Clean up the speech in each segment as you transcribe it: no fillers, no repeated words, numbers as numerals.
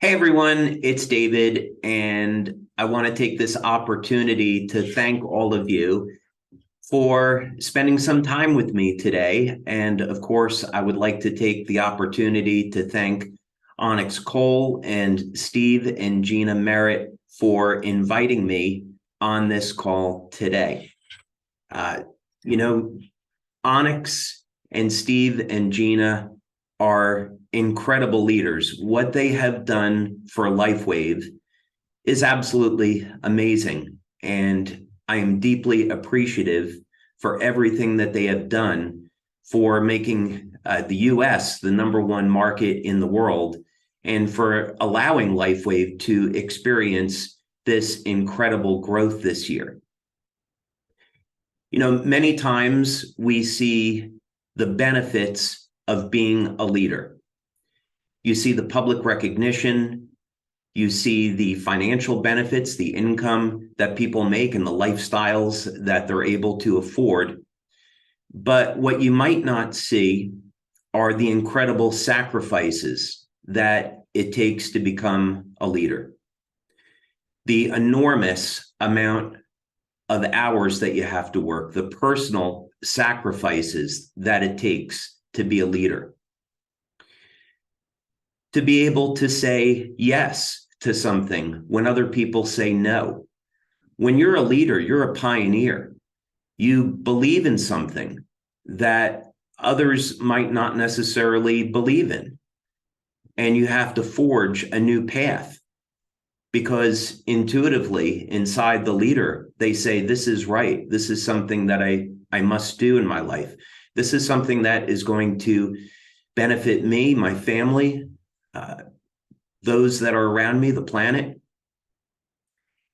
Hey everyone, it's David, and I want to take this opportunity to thank all of you for spending some time with me today. And of course, I would like to take the opportunity to thank Onyx Coale and Steve and Gina Merritt for inviting me on this call today. Uh, you know, Onyx and Steve and Gina are incredible leaders. What they have done for Lifewave is absolutely amazing. And I am deeply appreciative for everything that they have done for making the US the #1 market in the world and for allowing Lifewave to experience this incredible growth this year. Many times we see the benefits of being a leader. You see the public recognition, you see the financial benefits, the income that people make and the lifestyles that they're able to afford. But what you might not see are the incredible sacrifices that it takes to become a leader. The enormous amount of hours that you have to work, the personal sacrifices that it takes to be a leader. To be able to say yes to something when other people say no. When you're a leader, you're a pioneer. You believe in something that others might not necessarily believe in. And you have to forge a new path because intuitively inside the leader, they say, this is right. This is something that I must do in my life. This is something that is going to benefit me, my family, those that are around me, the planet.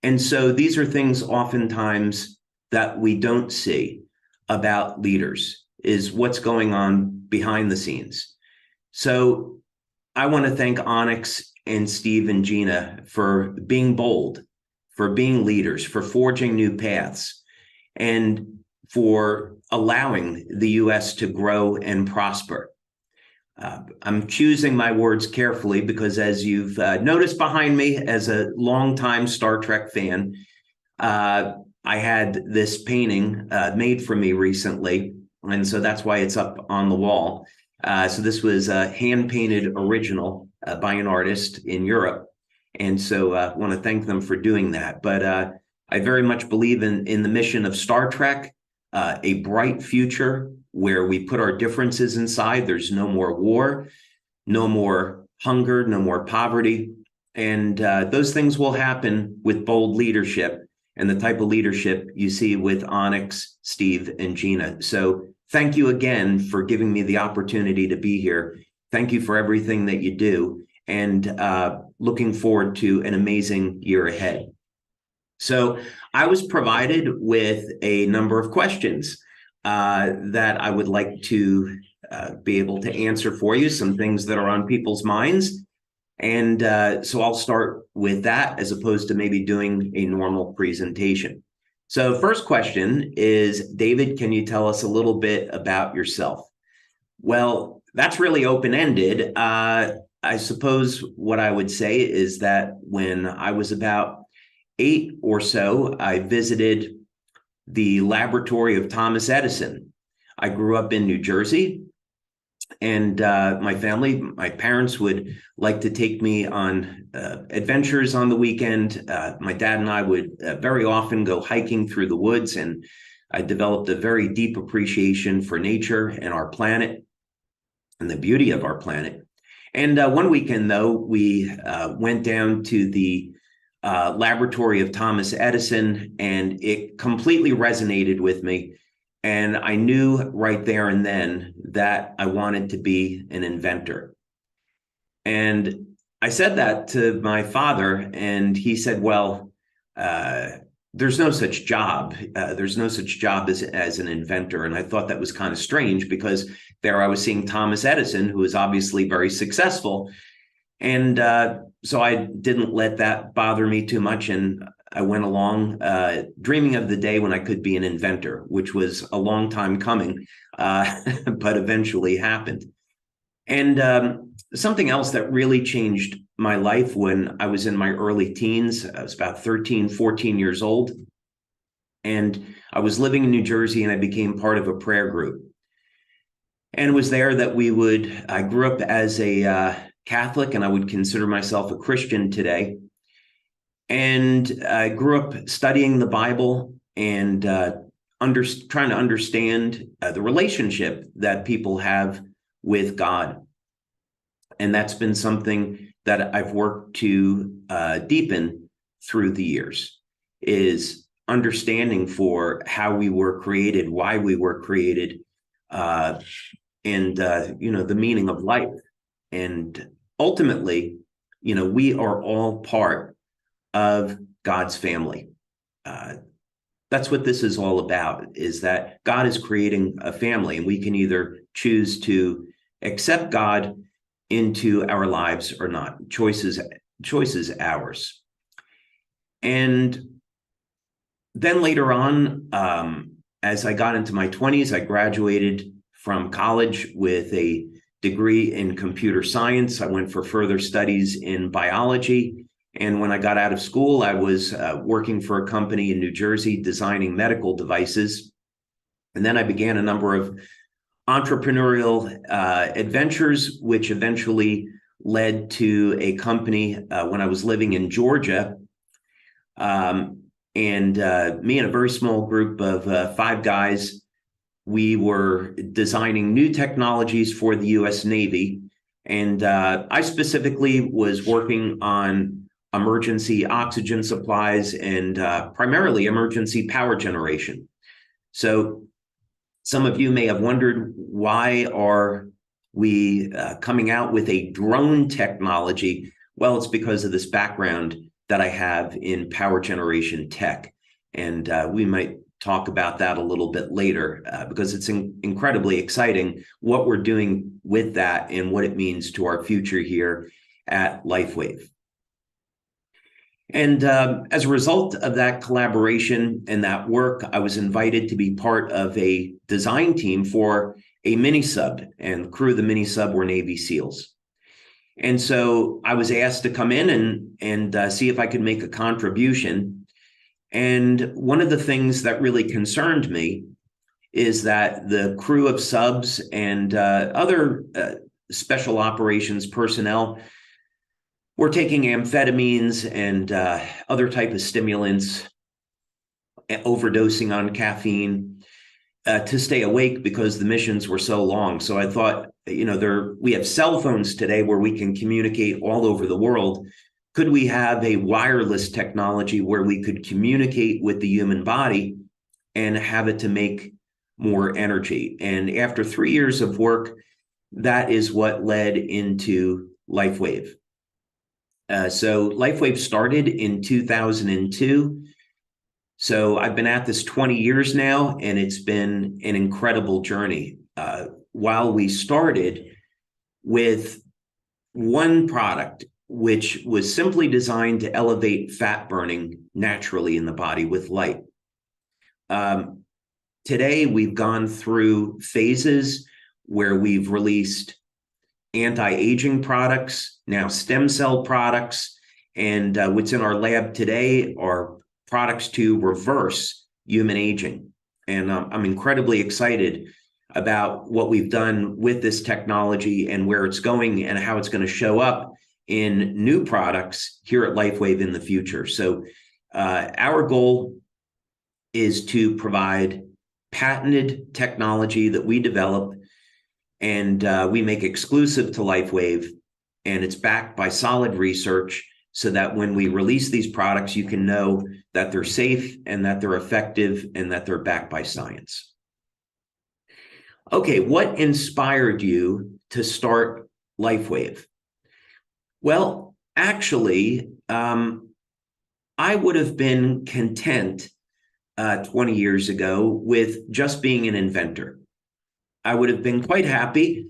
And so these are things oftentimes that we don't see about leaders, is what's going on behind the scenes. So I want to thank Onyx and Steve and Gina for being bold, for being leaders, for forging new paths, and for allowing the U.S. to grow and prosper. I'm choosing my words carefully because, as you've noticed behind me, as a longtime Star Trek fan, I had this painting made for me recently, and so that's why it's up on the wall. So this was a hand-painted original by an artist in Europe, and so I want to thank them for doing that. But I very much believe in the mission of Star Trek, a bright future where we put our differences inside. There's no more war, no more hunger, no more poverty. And those things will happen with bold leadership and the type of leadership you see with Onyx, Steve, and Gina. So thank you again for giving me the opportunity to be here. Thank you for everything that you do, and looking forward to an amazing year ahead. So I was provided with a number of questions that I would like to be able to answer for you, some things that are on people's minds. And so I'll start with that as opposed to maybe doing a normal presentation. So first question is, David, can you tell us a little bit about yourself? Well, that's really open-ended. I suppose what I would say is that when I was about 8 or so, I visited the laboratory of Thomas Edison. I grew up in New Jersey, and my parents would like to take me on adventures on the weekend. My dad and I would very often go hiking through the woods, and I developed a very deep appreciation for nature and our planet and the beauty of our planet. And one weekend, though, we went down to the laboratory of Thomas Edison, and it completely resonated with me. And I knew right there and then that I wanted to be an inventor. And I said that to my father, and he said, well, there's no such job. There's no such job as an inventor. And I thought that was kind of strange because there I was seeing Thomas Edison, who was obviously very successful. And so I didn't let that bother me too much. And I went along dreaming of the day when I could be an inventor, which was a long time coming, but eventually happened. And something else that really changed my life when I was in my early teens, I was about 13, 14 years old. And I was living in New Jersey, and I became part of a prayer group. And it was there that I grew up as a Catholic, and I would consider myself a Christian today. And I grew up studying the Bible and trying to understand the relationship that people have with God. And that's been something that I've worked to deepen through the years, is understanding for how we were created, why we were created, and the meaning of life. And ultimately, we are all part of God's family. That's what this is all about, is that God is creating a family, and we can either choose to accept God into our lives or not. Choice is ours. And then later on, as I got into my 20s, I graduated from college with a degree in computer science. I went for further studies in biology. And when I got out of school, I was working for a company in New Jersey designing medical devices. And then I began a number of entrepreneurial adventures, which eventually led to a company when I was living in Georgia. And me and a very small group of 5 guys, we were designing new technologies for the U.S. Navy. And I specifically was working on emergency oxygen supplies and primarily emergency power generation. So some of you may have wondered, why are we coming out with a drone technology? Well, it's because of this background that I have in power generation tech. And we might talk about that a little bit later because it's incredibly exciting what we're doing with that and what it means to our future here at Lifewave. And as a result of that collaboration and that work, I was invited to be part of a design team for a mini sub, and the crew of the mini sub were Navy SEALs. And so I was asked to come in and see if I could make a contribution. And one of the things that really concerned me is that the crew of subs and other special operations personnel were taking amphetamines and other type of stimulants, overdosing on caffeine to stay awake because the missions were so long. So I thought, we have cell phones today where we can communicate all over the world. Could we have a wireless technology where we could communicate with the human body and have it to make more energy? And after 3 years of work, that is what led into Lifewave. So Lifewave started in 2002. So I've been at this 20 years now, and it's been an incredible journey. While we started with one product, which was simply designed to elevate fat burning naturally in the body with light. Today, we've gone through phases where we've released anti-aging products, now stem cell products, and what's in our lab today are products to reverse human aging. And I'm incredibly excited about what we've done with this technology and where it's going and how it's going to show up in new products here at Lifewave in the future. So our goal is to provide patented technology that we develop and we make exclusive to Lifewave, and it's backed by solid research so that when we release these products, you can know that they're safe and that they're effective and that they're backed by science. Okay, what inspired you to start Lifewave? Well, actually, I would have been content 20 years ago with just being an inventor. I would have been quite happy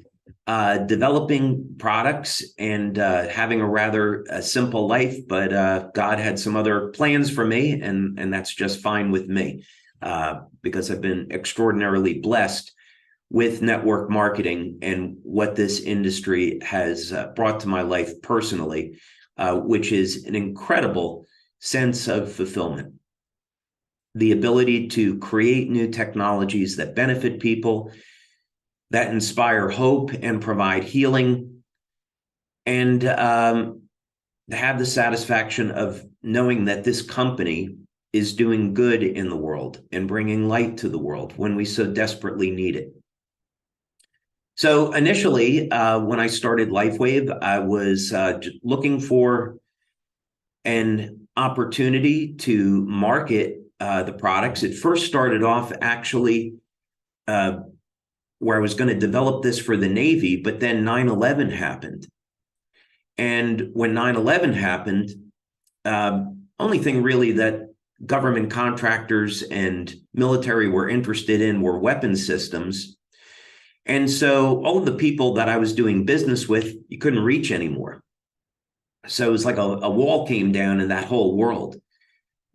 developing products and having a rather simple life, but God had some other plans for me, and that's just fine with me because I've been extraordinarily blessed with network marketing and what this industry has brought to my life personally, which is an incredible sense of fulfillment. The ability to create new technologies that benefit people, that inspire hope and provide healing, and to have the satisfaction of knowing that this company is doing good in the world and bringing light to the world when we so desperately need it. So initially, when I started Lifewave, I was looking for an opportunity to market the products. It first started off actually where I was going to develop this for the Navy, but then 9/11 happened. And when 9/11 happened, only thing really that government contractors and military were interested in were weapon systems. And so all of the people that I was doing business with, you couldn't reach anymore. So it was like a wall came down in that whole world.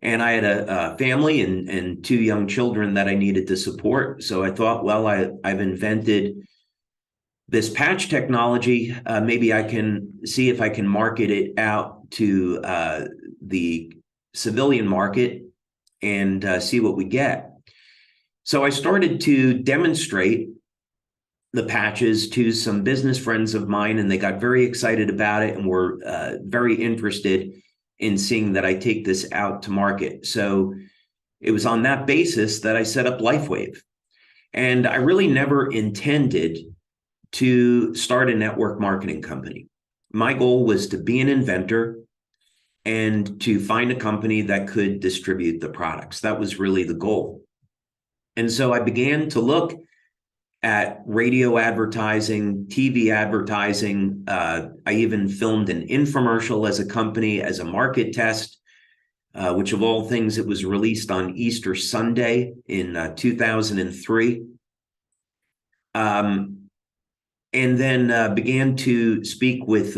And I had a family and 2 young children that I needed to support. So I thought, well, I've invented this patch technology. Maybe I can see if I can market it out to the civilian market and see what we get. So I started to demonstrate the patches to some business friends of mine, and they got very excited about it and were very interested in seeing that I take this out to market. So it was on that basis that I set up Lifewave. And I really never intended to start a network marketing company. My goal was to be an inventor and to find a company that could distribute the products. That was really the goal. And so I began to look at radio advertising, TV advertising. I even filmed an infomercial as a company, as a market test, which of all things, it was released on Easter Sunday in 2003. And then began to speak with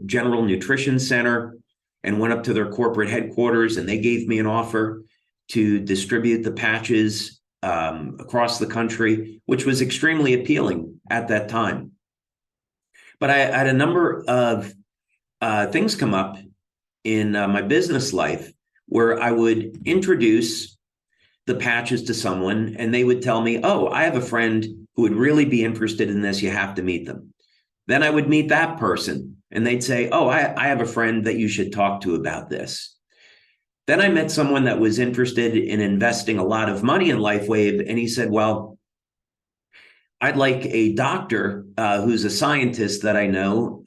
General Nutrition Center and went up to their corporate headquarters, and they gave me an offer to distribute the patches across the country, which was extremely appealing at that time. But I had a number of things come up in my business life where I would introduce the patches to someone and they would tell me, oh, I have a friend who would really be interested in this. You have to meet them. Then I would meet that person and they'd say, oh, I have a friend that you should talk to about this. Then I met someone that was interested in investing a lot of money in Lifewave, and he said, well, I'd like a doctor who's a scientist that I know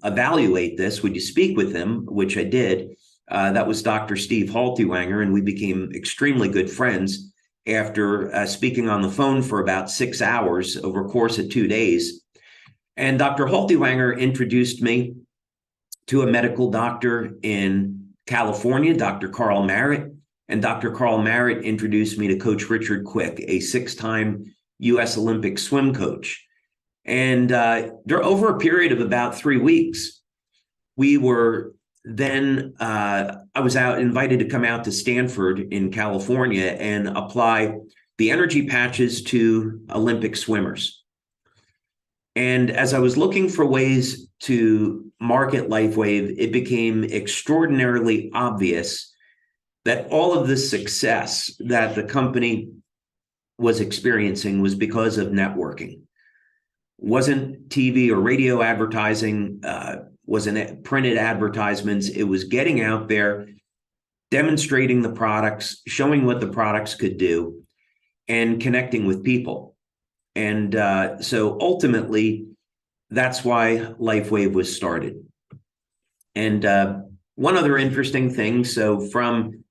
evaluate this. Would you speak with him? Which I did. That was Dr. Steve Haltiwanger, and we became extremely good friends after speaking on the phone for about 6 hours over a course of 2 days. And Dr. Haltiwanger introduced me to a medical doctor in California, Dr. Carl Merritt, and Dr. Carl Merritt introduced me to Coach Richard Quick, a 6-time U.S. Olympic swim coach. And over a period of about 3 weeks, we were then, I was invited to come out to Stanford in California and apply the energy patches to Olympic swimmers. And as I was looking for ways to market Lifewave, it became extraordinarily obvious that all of the success that the company was experiencing was because of networking. Wasn't TV or radio advertising, wasn't printed advertisements. It was getting out there, demonstrating the products, showing what the products could do, and connecting with people. And so ultimately, that's why Lifewave was started. And one other interesting thing, so from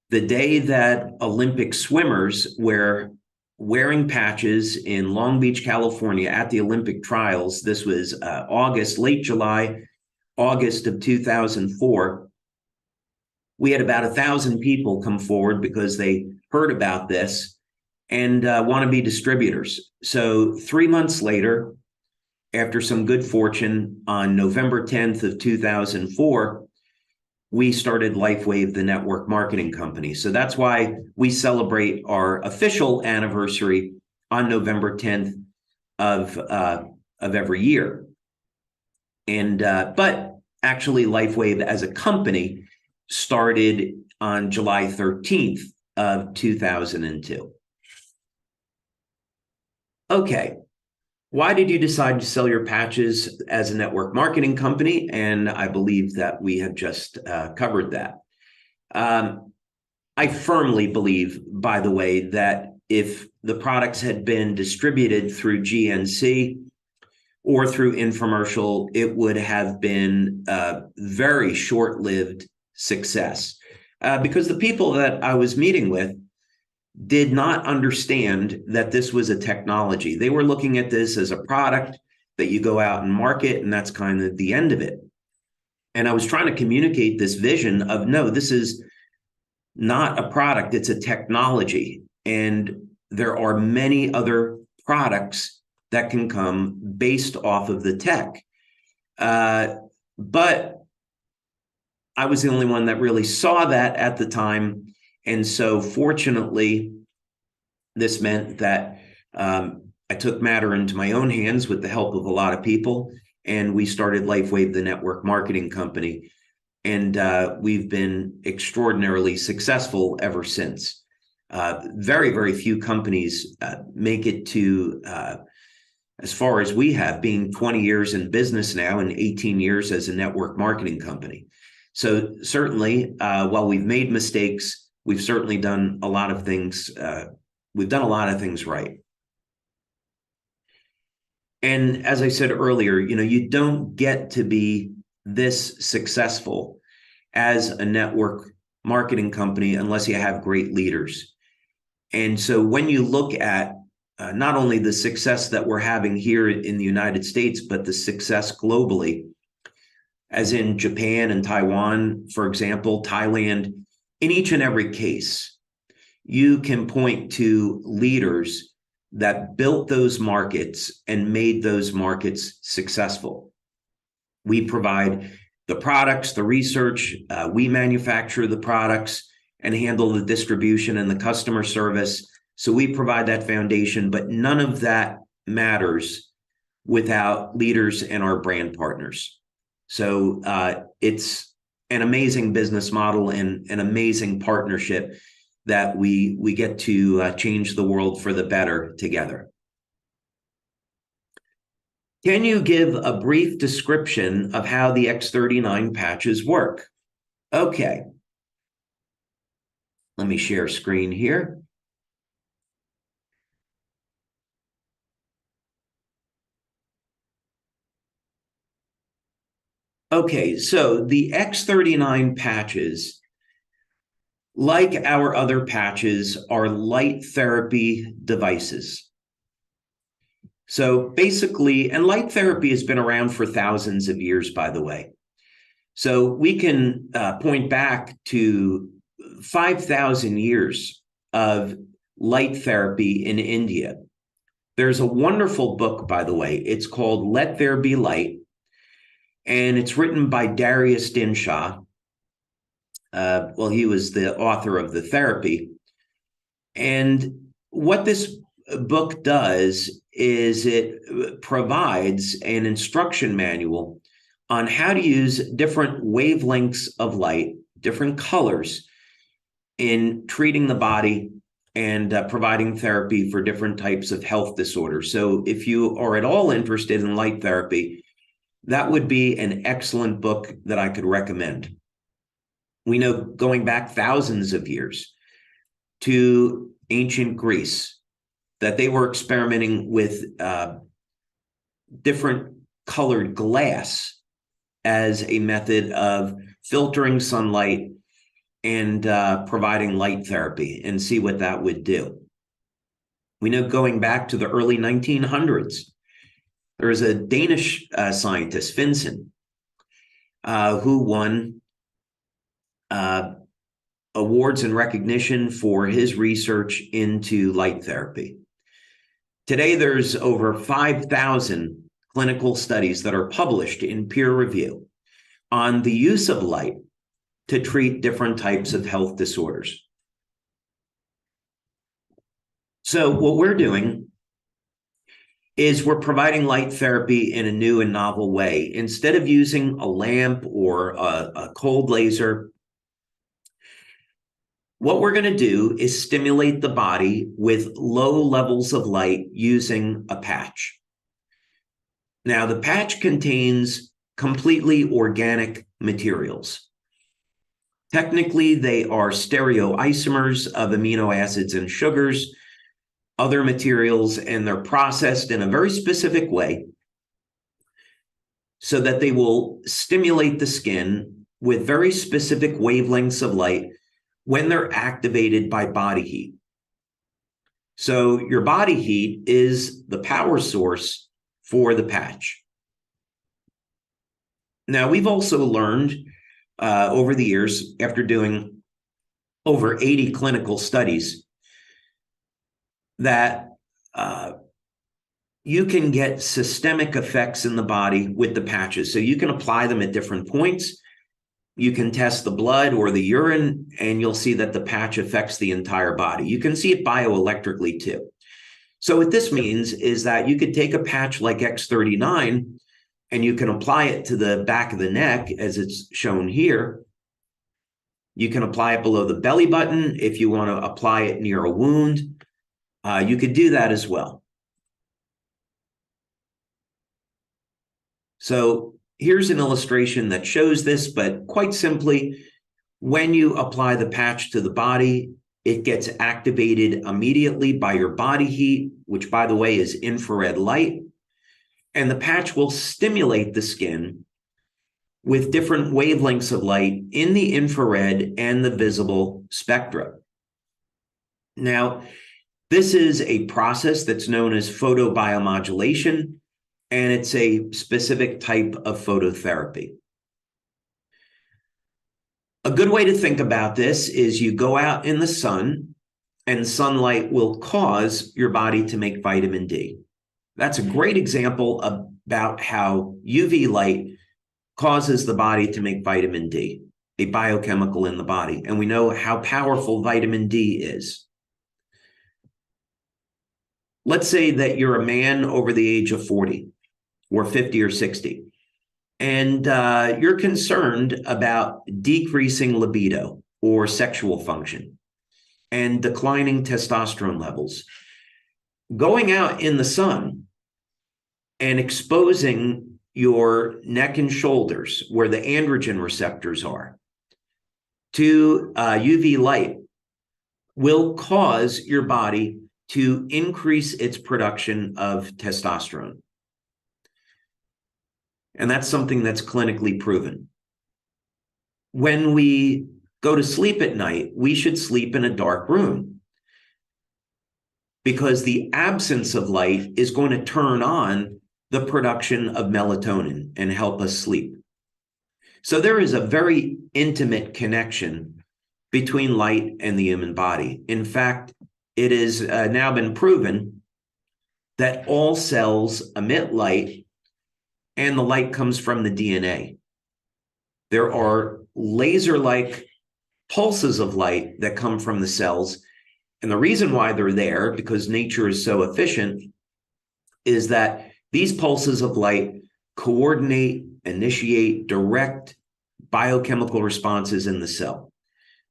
the day that Olympic swimmers were wearing patches in Long Beach, California at the Olympic trials, this was late July, August of 2004, we had about 1,000 people come forward because they heard about this and want to be distributors. So 3 months later, after some good fortune, on November 10th of 2004, we started Lifewave, the network marketing company. So that's why we celebrate our official anniversary on November 10th of every year. And but actually, Lifewave as a company started on July 13th of 2002. Okay, why did you decide to sell your patches as a network marketing company? And I believe that we have just covered that. I firmly believe, by the way, that if the products had been distributed through GNC or through infomercial, it would have been a very short-lived success because the people that I was meeting with did not understand that this was a technology. They were looking at this as a product that you go out and market, and that's kind of the end of it. And I was trying to communicate this vision of, no, this is not a product, it's a technology. And there are many other products that can come based off of the tech. But I was the only one that really saw that at the time. And so fortunately, this meant that I took matter into my own hands with the help of a lot of people, and we started Lifewave, the network marketing company. And we've been extraordinarily successful ever since. Very, very few companies make it to as far as we have, being 20 years in business now and 18 years as a network marketing company. So certainly, while we've made mistakes, we've certainly done a lot of things. We've done a lot of things right. And as I said earlier, you don't get to be this successful as a network marketing company unless you have great leaders. And so when you look at not only the success that we're having here in the United States, but the success globally, as in Japan and Taiwan, for example, Thailand, in each and every case, you can point to leaders that built those markets and made those markets successful. We provide the products, the research, we manufacture the products and handle the distribution and the customer service. So we provide that foundation, but none of that matters without leaders and our brand partners. So it's an amazing business model and an amazing partnership that we get to change the world for the better together. Can you give a brief description of how the X39 patches work? Okay. Let me share screen here. Okay, so the X39 patches, like our other patches, are light therapy devices. So basically, and light therapy has been around for thousands of years, by the way. So we can point back to 5,000 years of light therapy in India. There's a wonderful book, by the way. It's called Let There Be Light, and it's written by Darius Dinshaw. Well, he was the author of the therapy. And what this book does is it provides an instruction manual on how to use different wavelengths of light, different colors, in treating the body and providing therapy for different types of health disorders. So if you are at all interested in light therapy, that would be an excellent book that I could recommend. We know, going back thousands of years to ancient Greece, that they were experimenting with different colored glass as a method of filtering sunlight and providing light therapy, and see what that would do. We know, going back to the early 1900s, there was a Danish scientist, Finsen, who won awards and recognition for his research into light therapy. Today, there's over 5,000 clinical studies that are published in peer review on the use of light to treat different types of health disorders. So what we're doing is we're providing light therapy in a new and novel way. Instead of using a lamp or a cold laser, what we're going to do is stimulate the body with low levels of light using a patch. Now, the patch contains completely organic materials. Technically, they are stereoisomers of amino acids and sugars, other materials, and they're processed in a very specific way so that they will stimulate the skin with very specific wavelengths of light when they're activated by body heat. So your body heat is the power source for the patch. Now, we've also learned over the years, after doing over 80 clinical studies, that you can get systemic effects in the body with the patches. So you can apply them at different points. You can test the blood or the urine, and you'll see that the patch affects the entire body. You can see it bioelectrically too. So what this means is that you could take a patch like X39 and you can apply it to the back of the neck, as it's shown here. You can apply it below the belly button if you want to apply it near a wound. You could do that as well. So here's an illustration that shows this, but quite simply, when you apply the patch to the body, it gets activated immediately by your body heat, which, by the way, is infrared light. And the patch will stimulate the skin with different wavelengths of light in the infrared and the visible spectra. Now, this is a process that's known as photobiomodulation, and it's a specific type of phototherapy. A good way to think about this is you go out in the sun, and sunlight will cause your body to make vitamin D. That's a great example about how UV light causes the body to make vitamin D, a biochemical in the body. And we know how powerful vitamin D is. Let's say that you're a man over the age of 40 or 50 or 60, and you're concerned about decreasing libido or sexual function and declining testosterone levels. Going out in the sun and exposing your neck and shoulders, where the androgen receptors are, to UV light will cause your body to increase its production of testosterone. And that's something that's clinically proven. When we go to sleep at night, we should sleep in a dark room, because the absence of light is going to turn on the production of melatonin and help us sleep. So there is a very intimate connection between light and the human body. In fact, it has now been proven that all cells emit light, and the light comes from the DNA. There are laser-like pulses of light that come from the cells. And the reason why they're there, because nature is so efficient, is that these pulses of light coordinate, initiate, direct biochemical responses in the cell.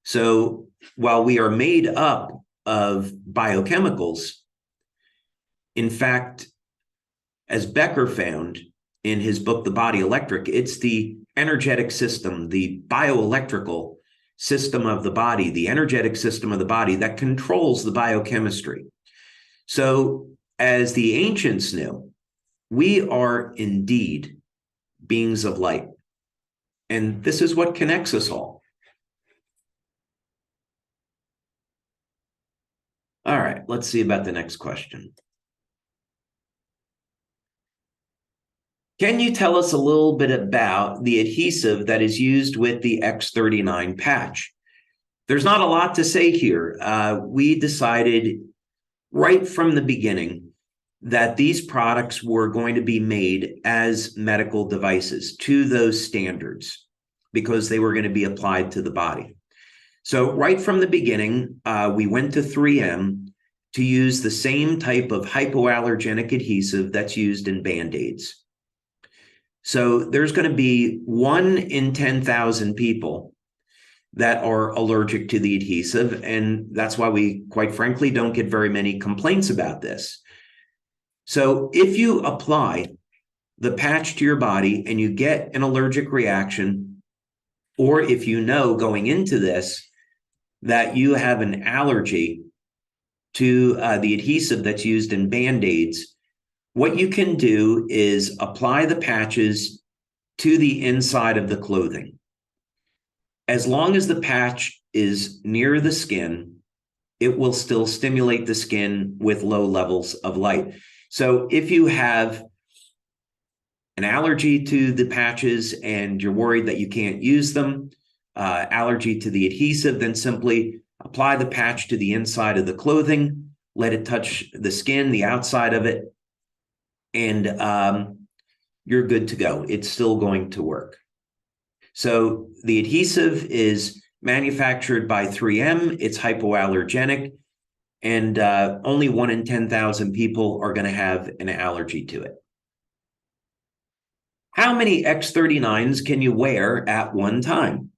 So while we are made up of biochemicals, in fact, as Becker found in his book, The Body Electric, it's the energetic system, the bioelectrical system of the body, the energetic system of the body that controls the biochemistry. So as the ancients knew, we are indeed beings of light. And this is what connects us all. All right, let's see about the next question. Can you tell us a little bit about the adhesive that is used with the X39 patch? There's not a lot to say here. We decided right from the beginning that these products were going to be made as medical devices to those standards, because they were going to be applied to the body. So right from the beginning, we went to 3M to use the same type of hypoallergenic adhesive that's used in Band-Aids. So there's going to be 1 in 10,000 people that are allergic to the adhesive, and that's why we, quite frankly, don't get very many complaints about this. So if you apply the patch to your body and you get an allergic reaction, or if you know going into this that you have an allergy to the adhesive that's used in Band-Aids, what you can do is apply the patches to the inside of the clothing. As long as the patch is near the skin, it will still stimulate the skin with low levels of light. So if you have an allergy to the patches and you're worried that you can't use them, allergy to the adhesive, then simply apply the patch to the inside of the clothing, let it touch the skin, the outside of it, and you're good to go. It's still going to work. So the adhesive is manufactured by 3M. It's hypoallergenic, and only 1 in 10,000 people are going to have an allergy to it. How many X39s can you wear at one time?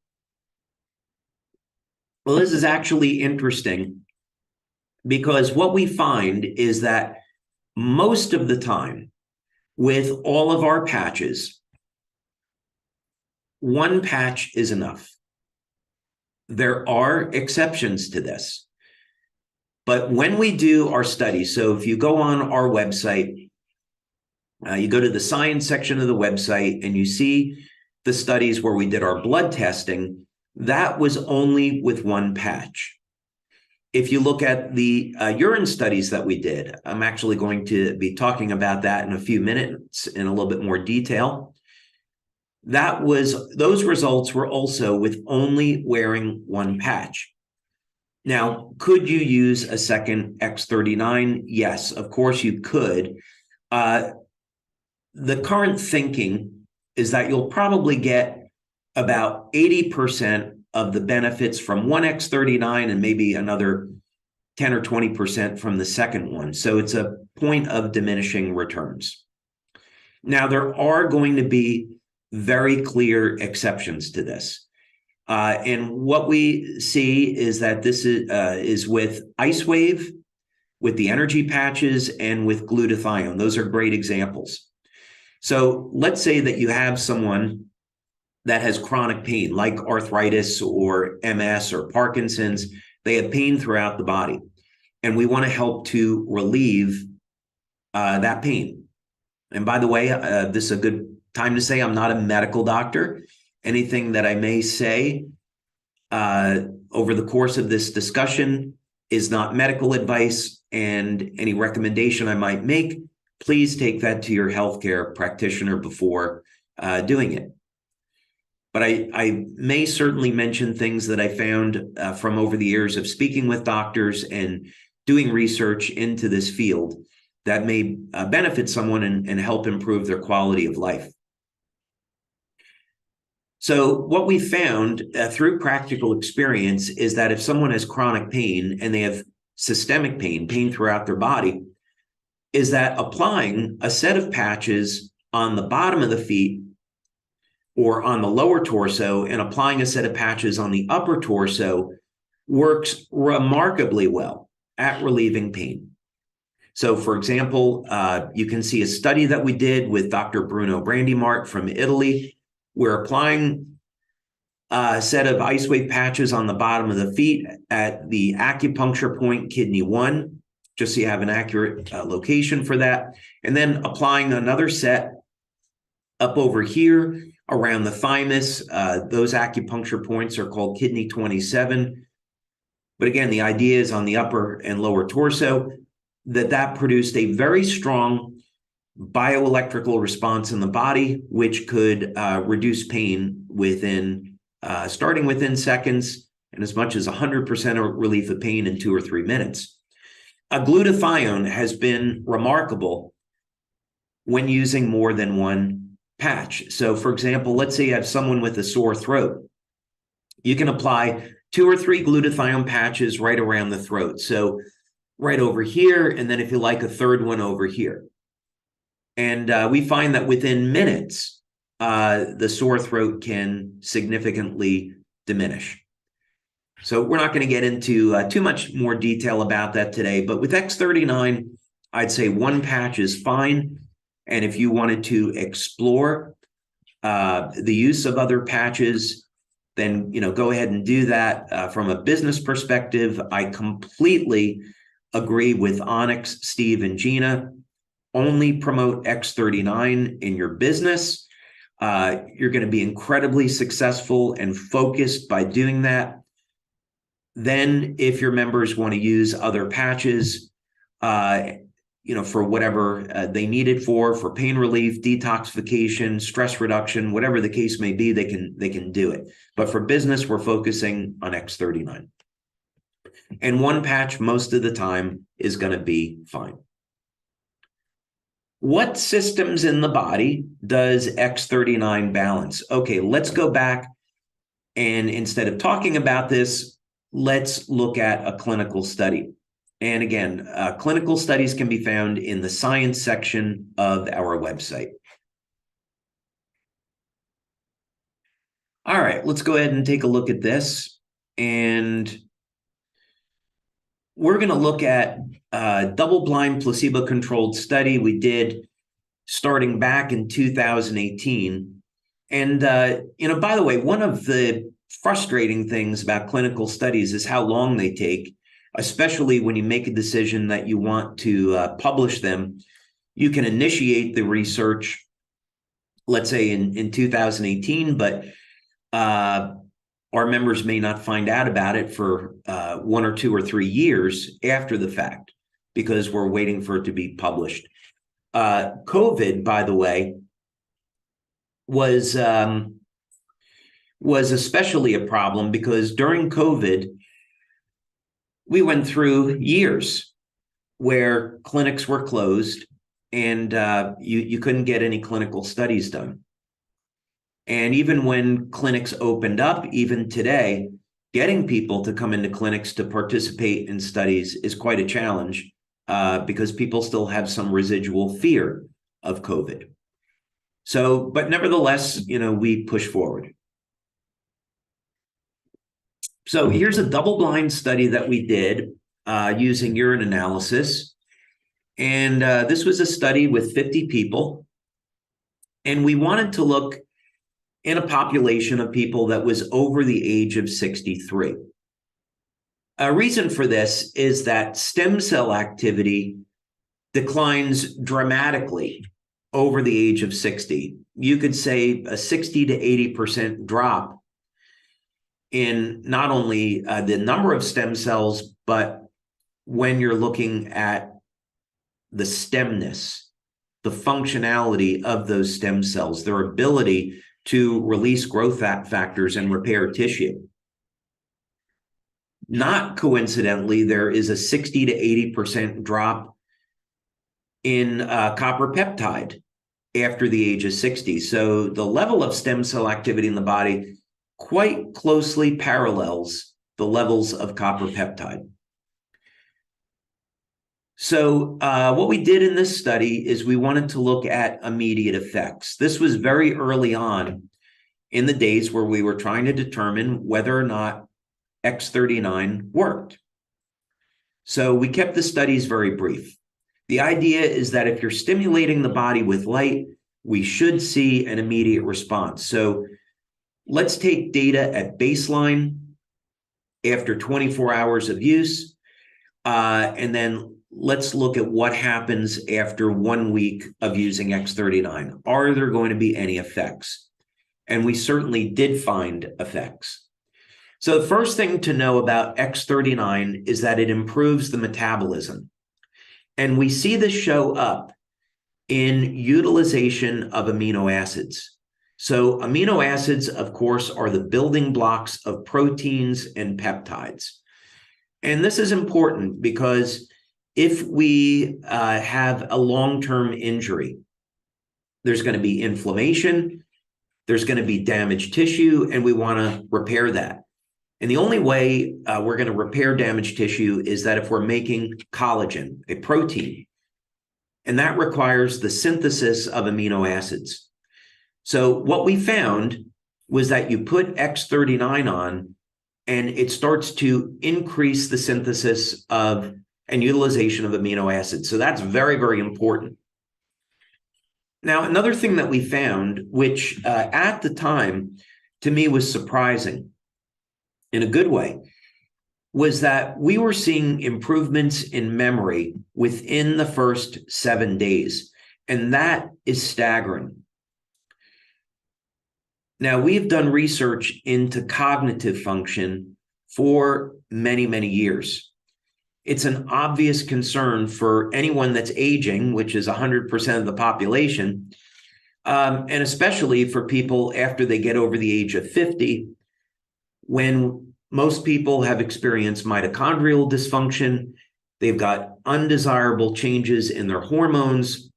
Well, this is actually interesting because what we find is that most of the time with all of our patches, 1 patch is enough. There are exceptions to this. But when we do our studies, so if you go on our website, you go to the science section of the website and you see the studies where we did our blood testing, that was only with 1 patch. If you look at the urine studies that we did, I'm actually going to be talking about that in a few minutes in a little bit more detail. Those results were also with only wearing 1 patch. Now, could you use a second X39? Yes, of course you could. The current thinking is that you'll probably get about 80% of the benefits from 1 X39 and maybe another 10 or 20% from the second one. So it's a point of diminishing returns. Now, there are going to be very clear exceptions to this. And what we see is that this is with Icewave, with the energy patches, and with glutathione. Those are great examples. So let's say that you have someone that has chronic pain, like arthritis or MS or Parkinson's. They have pain throughout the body, and we want to help to relieve that pain. And by the way, this is a good time to say I'm not a medical doctor. Anything that I may say over the course of this discussion is not medical advice, and any recommendation I might make, please take that to your healthcare practitioner before doing it. But I may certainly mention things that I found from over the years of speaking with doctors and doing research into this field that may benefit someone and help improve their quality of life. So what we found through practical experience is that if someone has chronic pain and they have systemic pain throughout their body, is that applying a set of patches on the bottom of the feet or on the lower torso and applying a set of patches on the upper torso works remarkably well at relieving pain. So, for example, you can see a study that we did with Dr. Bruno Brandimart from Italy. We're applying a set of Icewave patches on the bottom of the feet at the acupuncture point, kidney 1, just so you have an accurate location for that. And then applying another set up over here around the thymus. Those acupuncture points are called kidney 27. But again, the idea is on the upper and lower torso that produced a very strong bioelectrical response in the body, which could reduce pain starting within seconds and as much as 100% relief of pain in 2 or 3 minutes. Glutathione has been remarkable when using more than 1 patch. So, for example, let's say you have someone with a sore throat. You can apply 2 or 3 glutathione patches right around the throat. So right over here, and then if you like, a third one over here. And we find that within minutes, the sore throat can significantly diminish. So we're not going to get into too much more detail about that today, but with X39, I'd say one patch is fine. And if you wanted to explore the use of other patches, then go ahead and do that. From a business perspective, I completely agree with Onyx, Steve, and Gina. Only promote X39 in your business. You're going to be incredibly successful and focused by doing that. Then, if your members want to use other patches, for whatever they need it for pain relief, detoxification, stress reduction, whatever the case may be, they can do it. But for business, we're focusing on X39. And one patch most of the time is going to be fine. What systems in the body does X39 balance? Okay, let's go back, and instead of talking about this, let's look at a clinical study. And again, clinical studies can be found in the science section of our website. All right, let's go ahead and take a look at this. And we're going to look at a double-blind placebo-controlled study we did starting back in 2018. And, by the way, one of the frustrating things about clinical studies is how long they take, especially when you make a decision that you want to publish them. You can initiate the research, let's say in 2018, but our members may not find out about it for 1 or 2 or 3 years after the fact, because we're waiting for it to be published. COVID, by the way, was especially a problem because during COVID, we went through years where clinics were closed and you couldn't get any clinical studies done. And even when clinics opened up, even today, getting people to come into clinics to participate in studies is quite a challenge because people still have some residual fear of COVID. So, but nevertheless, we push forward. So here's a double-blind study that we did using urine analysis. And this was a study with 50 people. And we wanted to look in a population of people that was over the age of 63. A reason for this is that stem cell activity declines dramatically over the age of 60. You could say a 60 to 80% drop in not only the number of stem cells, but when you're looking at the stemness, the functionality of those stem cells, their ability to release growth factors and repair tissue. Not coincidentally, there is a 60 to 80% drop in copper peptide after the age of 60. So the level of stem cell activity in the body quite closely parallels the levels of copper peptide. So what we did in this study is we wanted to look at immediate effects. This was very early on in the days where we were trying to determine whether or not X39 worked. So we kept the studies very brief. The idea is that if you're stimulating the body with light, we should see an immediate response. So let's take data at baseline after 24 hours of use, and then let's look at what happens after 1 week of using X39. Are there going to be any effects? And we certainly did find effects. So the first thing to know about X39 is that it improves the metabolism. And we see this show up in utilization of amino acids. So amino acids, of course, are the building blocks of proteins and peptides. And this is important because if we have a long-term injury, there's going to be inflammation, there's going to be damaged tissue, and we want to repair that. And the only way we're going to repair damaged tissue is that if we're making collagen, a protein, and that requires the synthesis of amino acids. So what we found was that you put X39 on, and it starts to increase the synthesis of and utilization of amino acids. So that's very, very important. Now, another thing that we found, which at the time to me was surprising in a good way, was that we were seeing improvements in memory within the first 7 days. And that is staggering. Now, we've done research into cognitive function for many, many years. It's an obvious concern for anyone that's aging, which is 100% of the population, and especially for people after they get over the age of 50, when most people have experienced mitochondrial dysfunction, they've got undesirable changes in their hormones,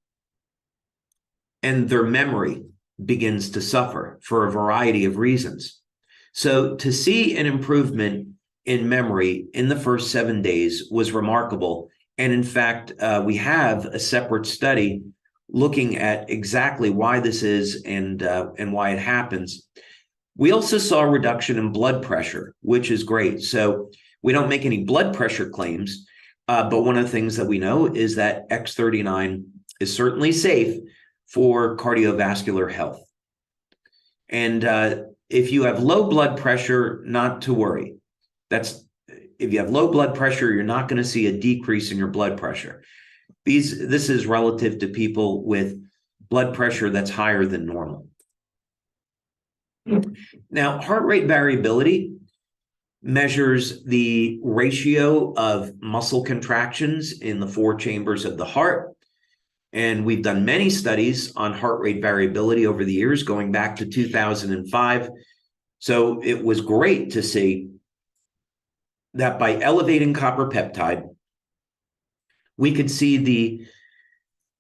and their memory begins to suffer for a variety of reasons. So to see an improvement in memory in the first 7 days was remarkable. And in fact, we have a separate study looking at exactly why this is and why it happens. We also saw a reduction in blood pressure, which is great. So we don't make any blood pressure claims, but one of the things that we know is that X39 is certainly safe for cardiovascular health. And if you have low blood pressure, not to worry. If you have low blood pressure, you're not going to see a decrease in your blood pressure. This is relative to people with blood pressure that's higher than normal. Now, heart rate variability measures the ratio of muscle contractions in the 4 chambers of the heart. And we've done many studies on heart rate variability over the years, going back to 2005. So it was great to see that by elevating copper peptide, we could see the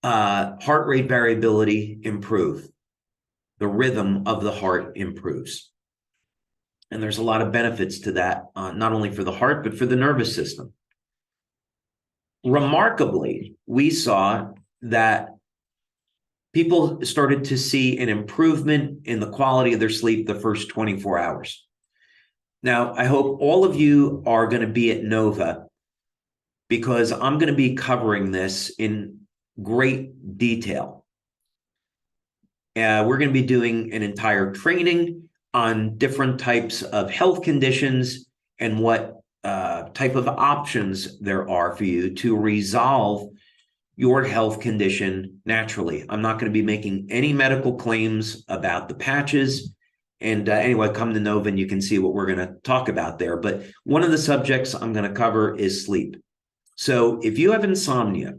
heart rate variability improve. The rhythm of the heart improves. And there's a lot of benefits to that, not only for the heart, but for the nervous system. Remarkably, we saw that people started to see an improvement in the quality of their sleep the first 24 hours. Now, I hope all of you are going to be at Nova, because I'm going to be covering this in great detail. We're going to be doing an entire training on different types of health conditions and what type of options there are for you to resolve your health condition naturally. I'm not going to be making any medical claims about the patches. And anyway, come to Nova and you can see what we're going to talk about there. But one of the subjects I'm going to cover is sleep. So if you have insomnia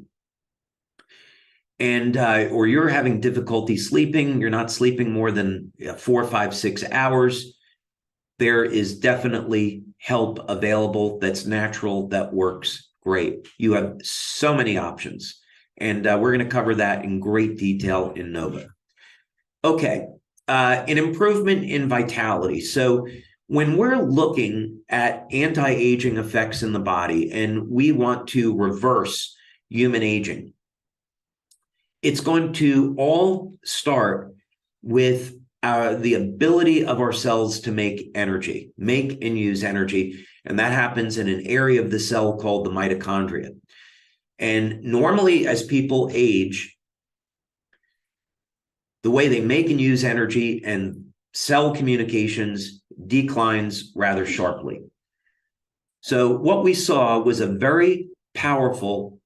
and or you're having difficulty sleeping, you're not sleeping more than 4, 5, 6 hours, there is definitely help available that's natural, that works great. You have so many options. And we're going to cover that in great detail in Nova. Okay. An improvement in vitality. So when we're looking at anti-aging effects in the body and we want to reverse human aging, it's going to all start with the ability of our cells to make energy, make and use energy. And that happens in an area of the cell called the mitochondria. And normally as people age, the way they make and use energy and cell communications declines rather sharply. So what we saw was a very powerful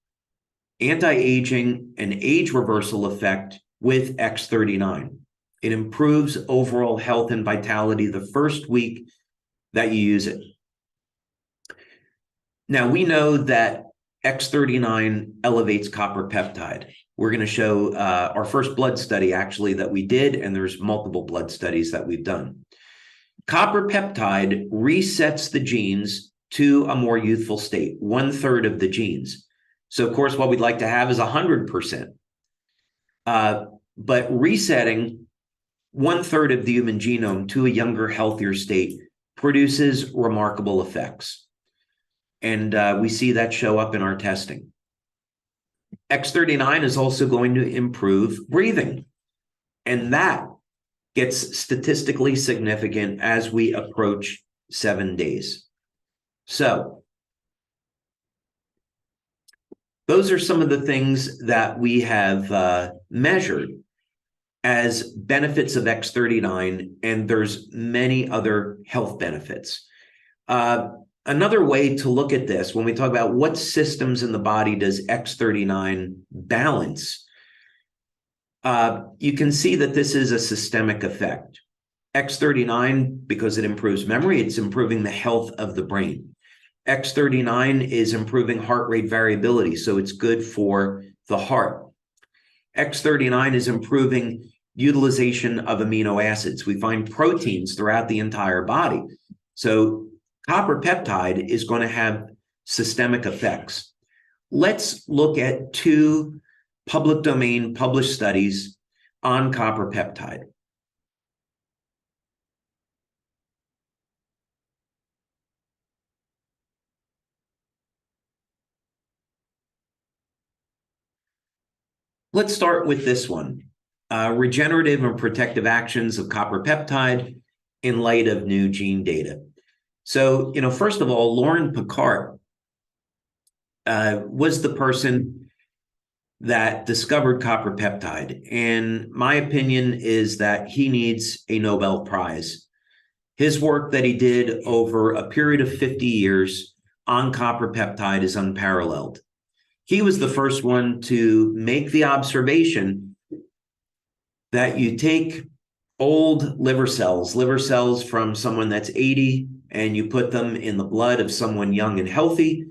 anti-aging and age reversal effect with X39. It improves overall health and vitality the first week that you use it. Now, we know that X39 elevates copper peptide. We're going to show our first blood study, actually, that we did, and there's multiple blood studies that we've done. Copper peptide resets the genes to a more youthful state, 1/3 of the genes. So, of course, what we'd like to have is 100%. But resetting 1/3 of the human genome to a younger, healthier state produces remarkable effects. And we see that show up in our testing. X39 is also going to improve breathing. And that gets statistically significant as we approach 7 days. So those are some of the things that we have measured as benefits of X39, and there's many other health benefits. Another way to look at this, when we talk about what systems in the body does X39 balance, you can see that this is a systemic effect. X39, because it improves memory, it's improving the health of the brain. X39 is improving heart rate variability, so it's good for the heart. X39 is improving utilization of amino acids. We find proteins throughout the entire body. So copper peptide is going to have systemic effects. Let's look at 2 public domain published studies on copper peptide. Let's start with this one, regenerative and protective actions of copper peptide in light of new gene data. So, first of all, Lauren Picard was the person that discovered copper peptide. And my opinion is that he needs a Nobel Prize. His work that he did over a period of 50 years on copper peptide is unparalleled. He was the first one to make the observation that you take old liver cells from someone that's 80, and you put them in the blood of someone young and healthy,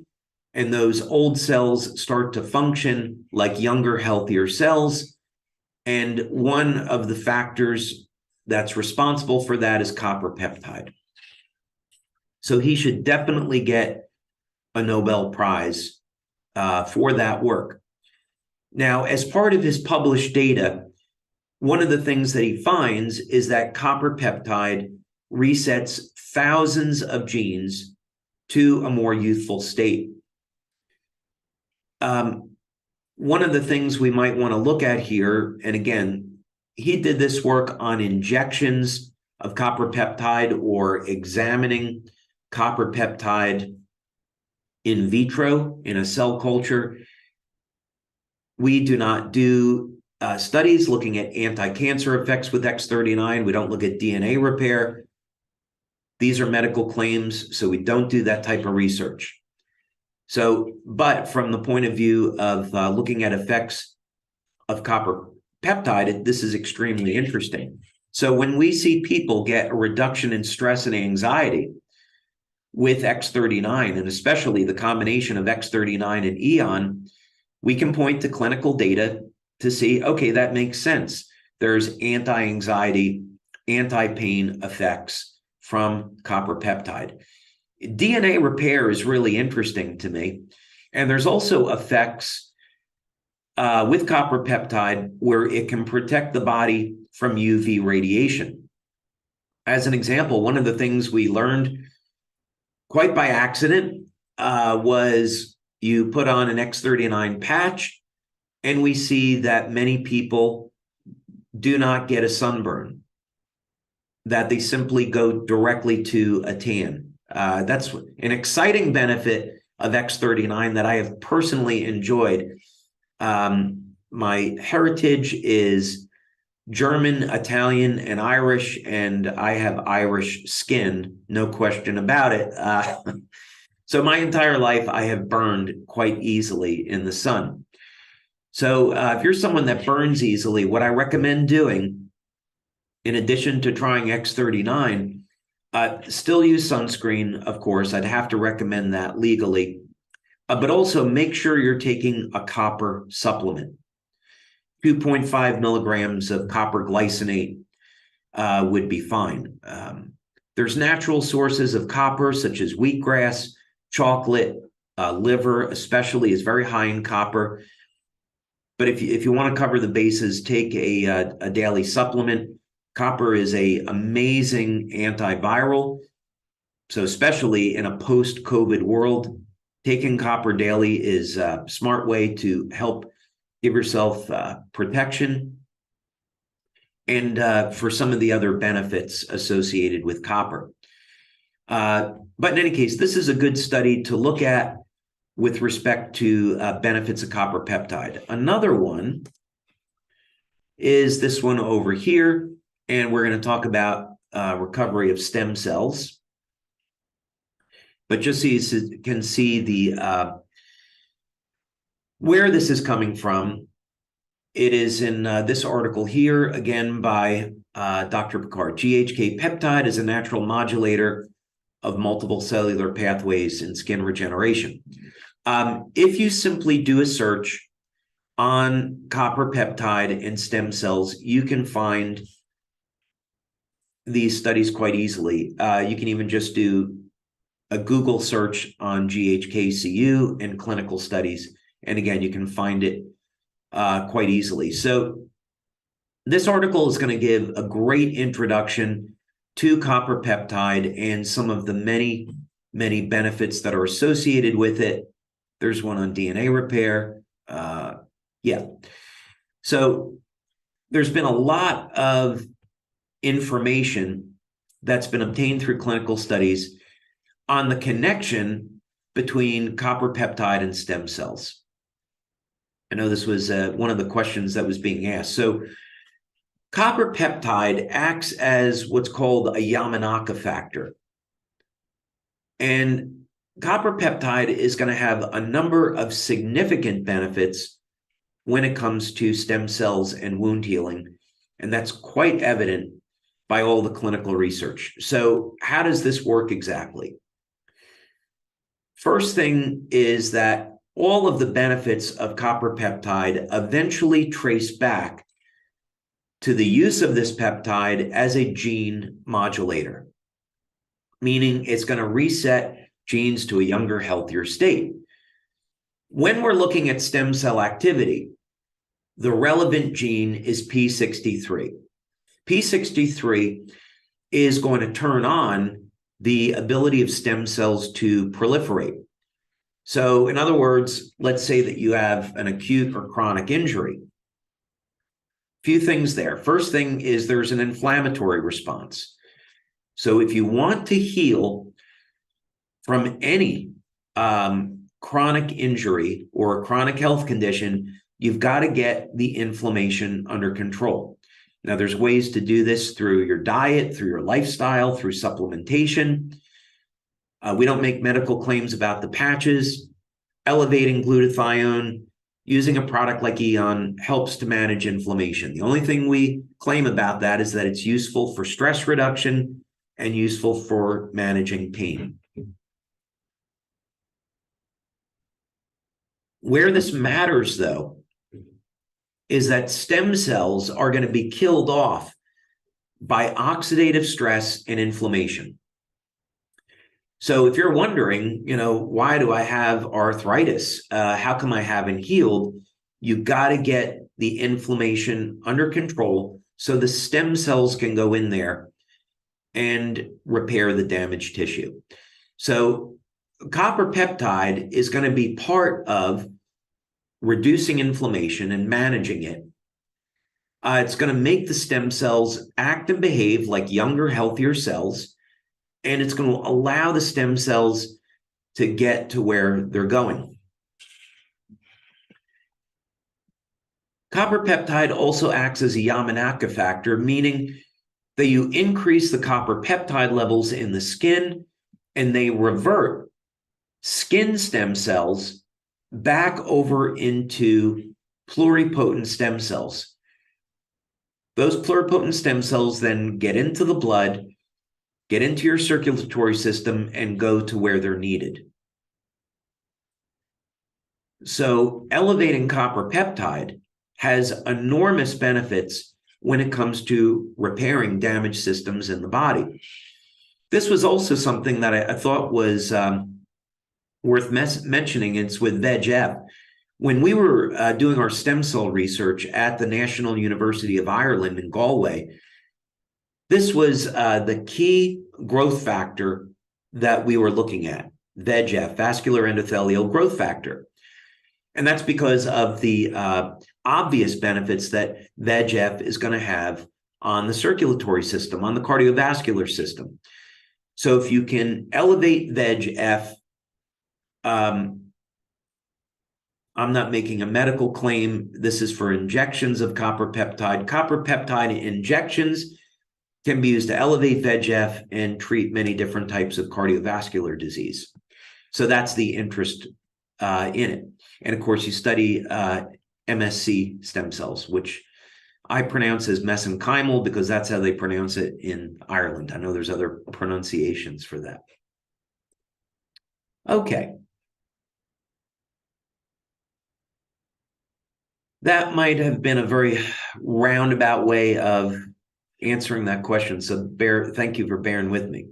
and those old cells start to function like younger, healthier cells. And one of the factors that's responsible for that is copper peptide. So he should definitely get a Nobel Prize for that work. Now, as part of his published data, one of the things that he finds is that copper peptide resets thousands of genes to a more youthful state. One of the things we might want to look at here, and again, he did this work on injections of copper peptide or examining copper peptide in vitro in a cell culture. We do not do studies looking at anti-cancer effects with X39. We don't look at DNA repair. These are medical claims, so we don't do that type of research. So, but from the point of view of looking at effects of copper peptide, this is extremely interesting. So when we see people get a reduction in stress and anxiety with X39, and especially the combination of X39 and Eon, we can point to clinical data to see, okay, that makes sense. There's anti-anxiety, anti-pain effects from copper peptide. DNA repair is really interesting to me. And there's also effects with copper peptide where it can protect the body from UV radiation. As an example, one of the things we learned quite by accident was you put on an X39 patch, and we see that many people do not get a sunburn, that they simply go directly to a tan. That's an exciting benefit of X39 that I have personally enjoyed. My heritage is German, Italian, and Irish, and I have Irish skin, no question about it. So my entire life, I have burned quite easily in the sun. So if you're someone that burns easily, what I recommend doing, in addition to trying X39, still use sunscreen, of course. I'd have to recommend that legally. But also make sure you're taking a copper supplement. 2.5 milligrams of copper glycinate would be fine. There's natural sources of copper, such as wheatgrass, chocolate, liver, especially, is very high in copper. But if you want to cover the bases, take a daily supplement. Copper is an amazing antiviral. So especially in a post-COVID world, taking copper daily is a smart way to help give yourself protection and for some of the other benefits associated with copper. But in any case, this is a good study to look at with respect to benefits of copper peptide. Another one is this one over here, and we're going to talk about recovery of stem cells. But just so you can see the where this is coming from, it is in this article here, again by Dr. Picard. GHK peptide is a natural modulator of multiple cellular pathways in skin regeneration. If you simply do a search on copper peptide and stem cells, you can find these studies quite easily. You can even just do a Google search on GHKCU and clinical studies. And again, you can find it quite easily. So this article is going to give a great introduction to copper peptide and some of the many, many benefits that are associated with it. There's one on DNA repair. So there's been a lot of information that's been obtained through clinical studies on the connection between copper peptide and stem cells. I know this was one of the questions that was being asked. So copper peptide acts as what's called a Yamanaka factor. And copper peptide is going to have a number of significant benefits when it comes to stem cells and wound healing. And that's quite evident by all the clinical research. So how does this work exactly? First thing is that all of the benefits of copper peptide eventually trace back to the use of this peptide as a gene modulator, meaning it's going to reset genes to a younger, healthier state. When we're looking at stem cell activity, the relevant gene is P63. P63 is going to turn on the ability of stem cells to proliferate. So in other words, let's say that you have an acute or chronic injury. Few things there. First thing is there's an inflammatory response. So if you want to heal from any chronic injury or a chronic health condition, you've got to get the inflammation under control. Now, there's ways to do this through your diet, through your lifestyle, through supplementation. We don't make medical claims about the patches. Elevating glutathione, using a product like Eon helps to manage inflammation. The only thing we claim about that is that it's useful for stress reduction and useful for managing pain. Where this matters, though, is that stem cells are going to be killed off by oxidative stress and inflammation. So if you're wondering, why do I have arthritis? How come I haven't healed? You got to get the inflammation under control so the stem cells can go in there and repair the damaged tissue. So copper peptide is going to be part of reducing inflammation and managing it. It's going to make the stem cells act and behave like younger, healthier cells. And it's going to allow the stem cells to get to where they're going. Copper peptide also acts as a Yamanaka factor, meaning that you increase the copper peptide levels in the skin and they revert skin stem cells back over into pluripotent stem cells. Those pluripotent stem cells then get into the blood, get into your circulatory system, and go to where they're needed. So elevating copper peptide has enormous benefits when it comes to repairing damaged systems in the body. This was also something that I thought was worth mentioning. It's with VEGF. When we were doing our stem cell research at the National University of Ireland in Galway, this was the key growth factor that we were looking at, VEGF, vascular endothelial growth factor. And that's because of the obvious benefits that VEGF is going to have on the circulatory system, on the cardiovascular system. So if you can elevate VEGF, I'm not making a medical claim. This is for injections of copper peptide. Copper peptide injections can be used to elevate VEGF and treat many different types of cardiovascular disease. So that's the interest in it. And of course, you study MSC stem cells, which I pronounce as mesenchymal because that's how they pronounce it in Ireland. I know there's other pronunciations for that. Okay. That might have been a very roundabout way of answering that question. So thank you for bearing with me.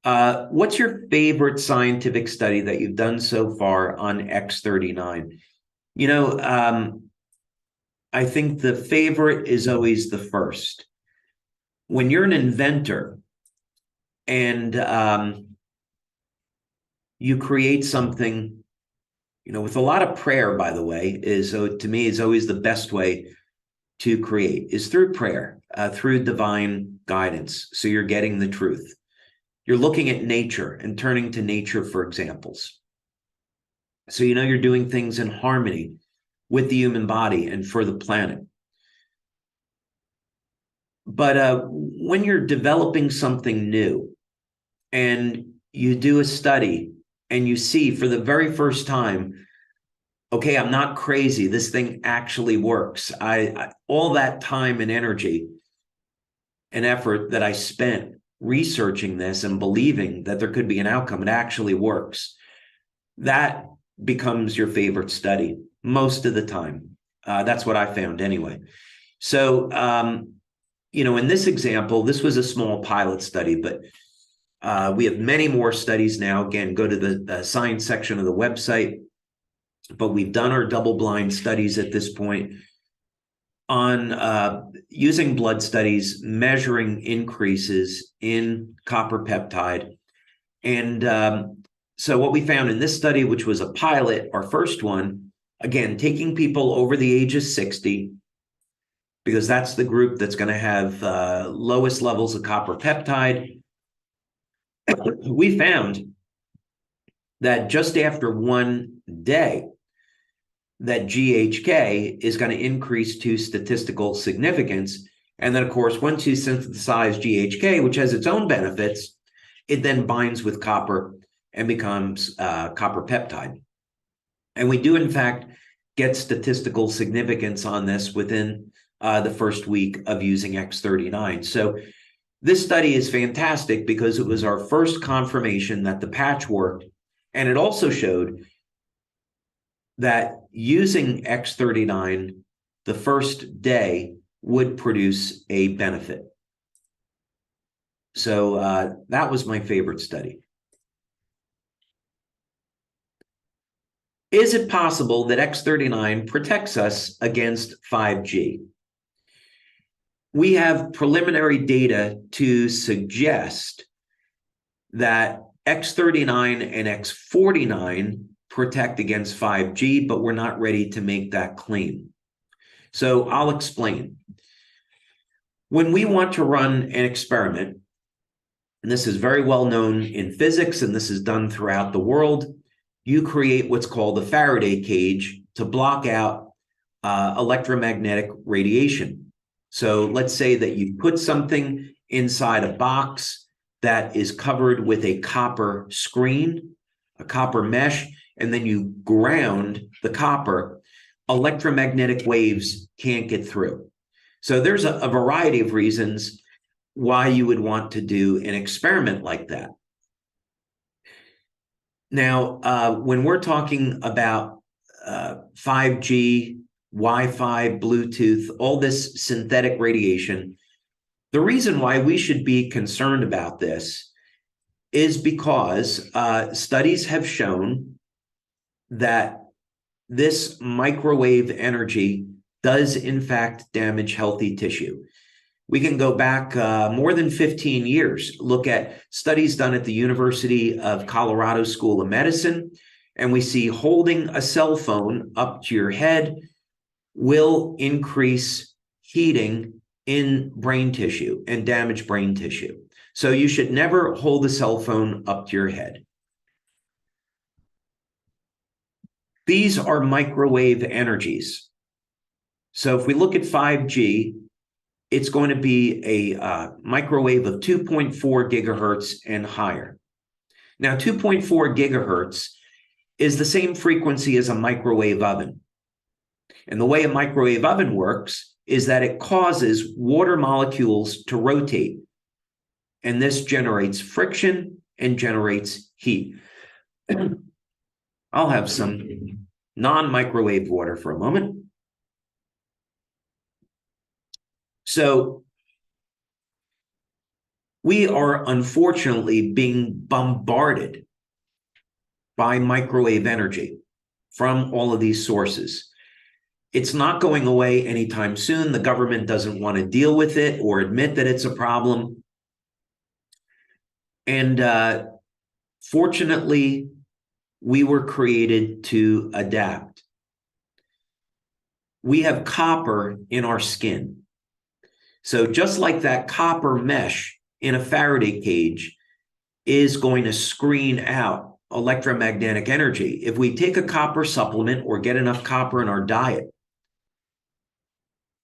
What's your favorite scientific study that you've done so far on X39? You know, I think the favorite is always the first. When you're an inventor and you create something, you know, with a lot of prayer, by the way, to me is always the best way to create, is through prayer, through divine guidance. So you're getting the truth. You're looking at nature and turning to nature for examples. So you know you're doing things in harmony with the human body and for the planet. But when you're developing something new and you do a study and you see for the very first time, okay, I'm not crazy. This thing actually works. All that time and energy and effort that I spent researching this and believing that there could be an outcome, it actually works. That becomes your favorite study most of the time. That's what I found anyway. So, you know, in this example, this was a small pilot study, but we have many more studies now. Again, go to the science section of the website. But we've done our double-blind studies at this point on using blood studies, measuring increases in copper peptide. And so what we found in this study, which was a pilot, our first one, again, taking people over the age of 60, because that's the group that's going to have lowest levels of copper peptide. We found that just after 1 day, that GHK is going to increase to statistical significance. And then, of course, once you synthesize GHK, which has its own benefits, it then binds with copper and becomes copper peptide. And we do, in fact, get statistical significance on this within the first week of using X39. So this study is fantastic because it was our first confirmation that the patch worked. And it also showed that using X39 the first day would produce a benefit. So that was my favorite study. Is it possible that X39 protects us against 5G? We have preliminary data to suggest that X39 and X49 protect against 5G, but we're not ready to make that claim. So I'll explain. When we want to run an experiment, and this is very well known in physics, and this is done throughout the world, you create what's called a Faraday cage to block out electromagnetic radiation. So let's say that you put something inside a box that is covered with a copper screen, a copper mesh, and then you ground the copper. Electromagnetic waves can't get through. So there's a variety of reasons why you would want to do an experiment like that. Now, when we're talking about 5G, Wi-Fi, Bluetooth, all this synthetic radiation, the reason why we should be concerned about this is because studies have shown that this microwave energy does in fact damage healthy tissue. We can go back more than 15 years, look at studies done at the University of Colorado School of Medicine, and we see holding a cell phone up to your head will increase heating in brain tissue and damage brain tissue. So you should never hold a cell phone up to your head. These are microwave energies. So if we look at 5G, it's going to be a microwave of 2.4 gigahertz and higher. Now, 2.4 gigahertz is the same frequency as a microwave oven. And the way a microwave oven works is that it causes water molecules to rotate. And this generates friction and generates heat. I'll have some non-microwave water for a moment. So we are unfortunately being bombarded by microwave energy from all of these sources. It's not going away anytime soon. The government doesn't want to deal with it or admit that it's a problem. And fortunately, we were created to adapt. We have copper in our skin. So just like that copper mesh in a Faraday cage is going to screen out electromagnetic energy, if we take a copper supplement or get enough copper in our diet,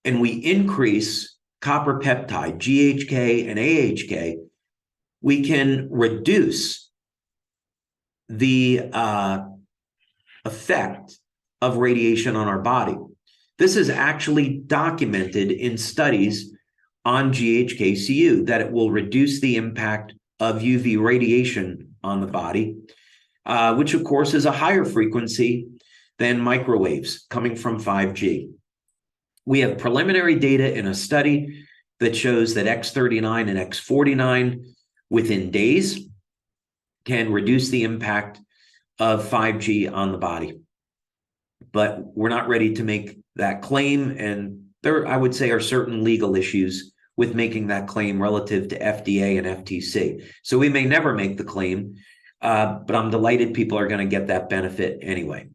and we increase copper peptide, GHK and AHK, we can reduce the effect of radiation on our body. This is actually documented in studies on GHKCU, that it will reduce the impact of UV radiation on the body, which of course is a higher frequency than microwaves coming from 5G. We have preliminary data in a study that shows that X39 and X49 within days can reduce the impact of 5G on the body. But we're not ready to make that claim, and there, I would say, are certain legal issues with making that claim relative to FDA and FTC. So we may never make the claim, but I'm delighted people are going to get that benefit anyway.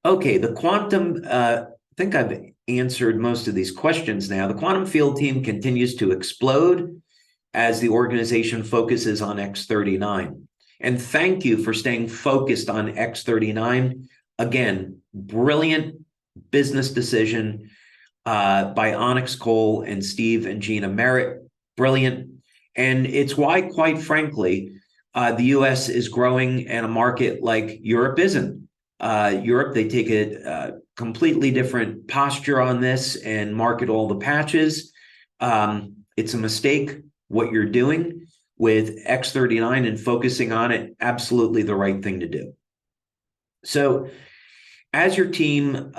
Okay, the quantum, I think I've answered most of these questions now. The quantum field team continues to explode as the organization focuses on X39. And thank you for staying focused on X39. Again, brilliant business decision by Onyx Coale and Steve and Gina Merritt. Brilliant. And it's why, quite frankly, the US is growing and a market like Europe isn't. Europe, they take a completely different posture on this and market all the patches. It's a mistake what you're doing with X39 and focusing on it, absolutely the right thing to do. So as your team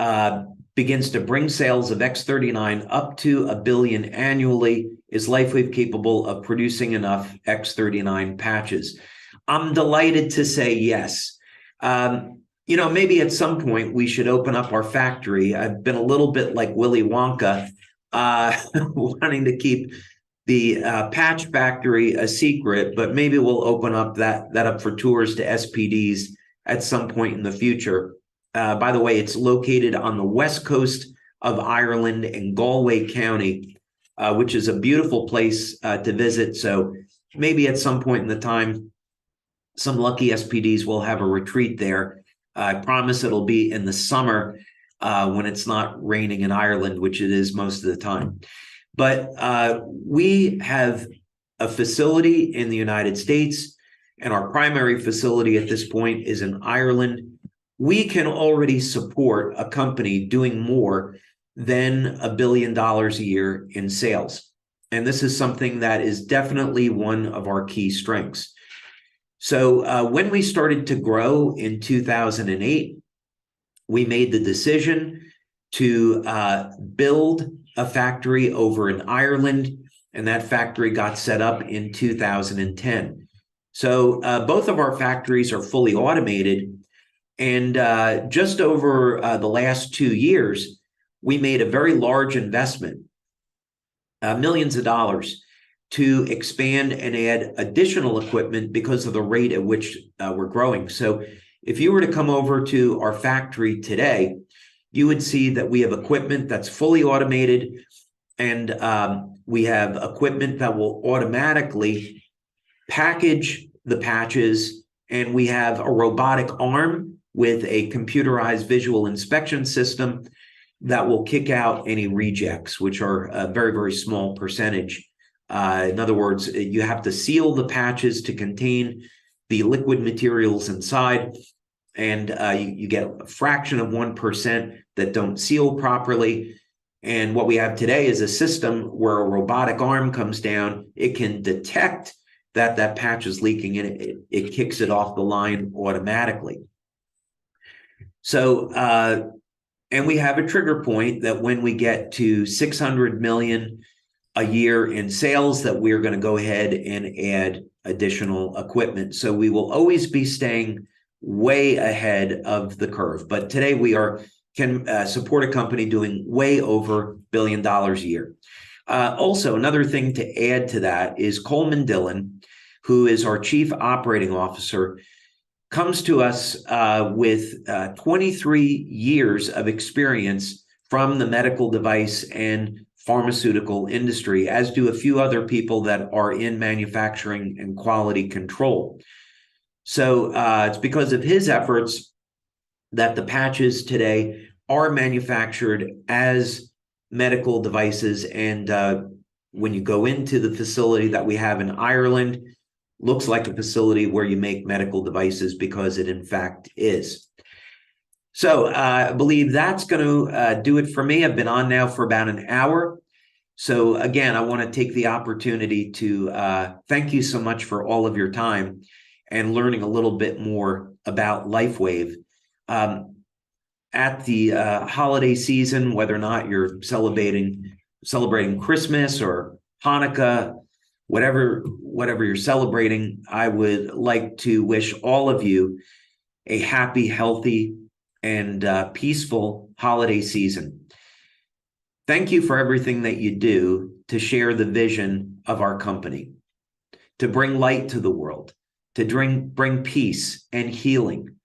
begins to bring sales of X39 up to $1 billion annually, is Lifewave capable of producing enough X39 patches? I'm delighted to say yes. You know, maybe at some point we should open up our factory. I've been a little bit like Willy Wonka, wanting to keep the patch factory a secret, but maybe we'll open up that up for tours to SPDs at some point in the future. By the way, it's located on the west coast of Ireland in Galway County, which is a beautiful place to visit. So maybe at some point in the time, some lucky SPDs will have a retreat there. I promise it'll be in the summer when it's not raining in Ireland, which it is most of the time. But we have a facility in the United States, and our primary facility at this point is in Ireland. We can already support a company doing more than $1 billion a year in sales. And this is something that is definitely one of our key strengths. So when we started to grow in 2008, we made the decision to build a factory over in Ireland, and that factory got set up in 2010. So both of our factories are fully automated, and just over the last 2 years, we made a very large investment millions of dollars to expand and add additional equipment because of the rate at which we're growing. So if you were to come over to our factory today, you would see that we have equipment that's fully automated, and we have equipment that will automatically package the patches, and we have a robotic arm with a computerized visual inspection system that will kick out any rejects, which are a very, very small percentage. In other words, you have to seal the patches to contain the liquid materials inside, and you get a fraction of 1% that don't seal properly. And what we have today is a system where a robotic arm comes down. It can detect that that patch is leaking, and it kicks it off the line automatically. So, and we have a trigger point that when we get to 600 million a year in sales, that we're going to go ahead and add additional equipment. So we will always be staying way ahead of the curve. But today we can support a company doing way over $1 billion a year. Also, another thing to add to that is Coleman Dillon, who is our Chief Operating Officer, comes to us with 23 years of experience from the medical device and pharmaceutical industry, as do a few other people that are in manufacturing and quality control. So it's because of his efforts that the patches today are manufactured as medical devices. And when you go into the facility that we have in Ireland, looks like a facility where you make medical devices, because it in fact is. So I believe that's going to do it for me. I've been on now for about an hour. So again, I want to take the opportunity to thank you so much for all of your time and learning a little bit more about Lifewave. At the holiday season, whether or not you're celebrating Christmas or Hanukkah, whatever you're celebrating, I would like to wish all of you a happy, healthy, and peaceful holiday season. Thank you for everything that you do to share the vision of our company, to bring light to the world, to bring peace and healing,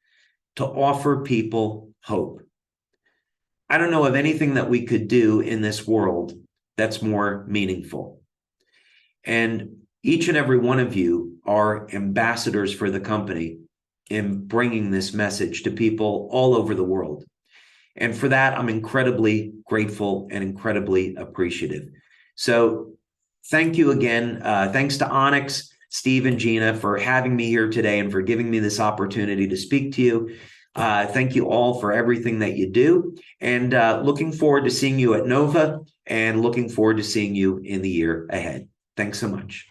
to offer people hope. I don't know of anything that we could do in this world that's more meaningful. And each and every one of you are ambassadors for the company in bringing this message to people all over the world. And for that, I'm incredibly grateful and incredibly appreciative. So thank you again. Thanks to Onyx, Steve, and Gina for having me here today and for giving me this opportunity to speak to you. Thank you all for everything that you do. And looking forward to seeing you at Nova, and looking forward to seeing you in the year ahead. Thanks so much.